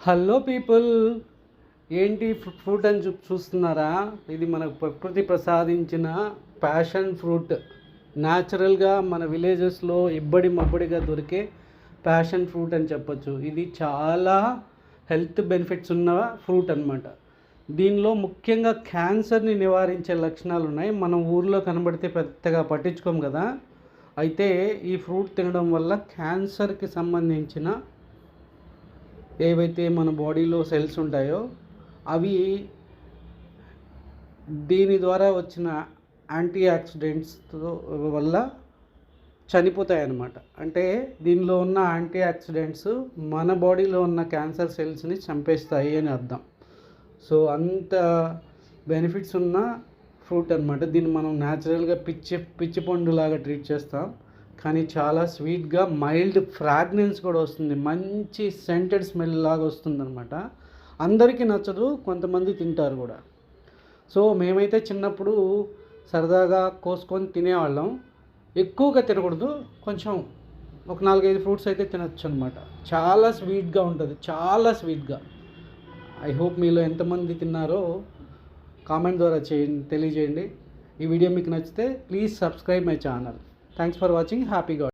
Hello people, ఏంటి fruit అని చూస్తున్నారా? ఇది మనకు ప్రకృతి ప్రసాదించిన ప్యాషన్ ఫ్రూట్. న్యాచురల్గా మన విలేజెస్లో ఇబ్బడి మబ్బడిగా దొరికే ప్యాషన్ ఫ్రూట్ అని చెప్పొచ్చు. ఇది చాలా హెల్త్ బెనిఫిట్స్ ఉన్న ఫ్రూట్ అనమాట. దీనిలో ముఖ్యంగా క్యాన్సర్ని నివారించే లక్షణాలు ఉన్నాయి. మనం ఊర్లో కనబడితే పెద్దగా పట్టించుకోం కదా. అయితే ఈ ఫ్రూట్ తినడం వల్ల క్యాన్సర్కి సంబంధించిన ఏవైతే మన బాడీలో సెల్స్ ఉంటాయో అవి దీని ద్వారా వచ్చిన యాంటీ ఆక్సిడెంట్స్తో వల్ల చనిపోతాయి అన్నమాట. అంటే దీనిలో ఉన్న యాంటీ ఆక్సిడెంట్స్ మన బాడీలో ఉన్న క్యాన్సర్ సెల్స్ని చంపేస్తాయి అని అర్థం. సో అంత బెనిఫిట్స్ ఉన్న ఫ్రూట్ అనమాట. దీన్ని మనం న్యాచురల్గా పిచ్చి పండులాగా ట్రీట్ చేస్తాం, కానీ చాలా స్వీట్గా మైల్డ్ ఫ్రాగ్రెన్స్ కూడా వస్తుంది. మంచి సెంటెడ్ స్మెల్ లాగా వస్తుంది అనమాట. అందరికీ నచ్చదు, కొంతమంది తింటారు కూడా. సో మేమైతే చిన్నప్పుడు సరదాగా కోసుకొని తినేవాళ్ళం. ఎక్కువగా తినకూడదు, కొంచెం ఒక 4-5 ఫ్రూట్స్ అయితే తినచ్చు అనమాట. చాలా స్వీట్గా ఉంటుంది, చాలా స్వీట్గా. ఐ హోప్ మీలో ఎంతమంది తిన్నారో కామెంట్ ద్వారా తెలియజేయండి. ఈ వీడియో మీకు నచ్చితే please subscribe my channel. Thanks for watching. Happy God.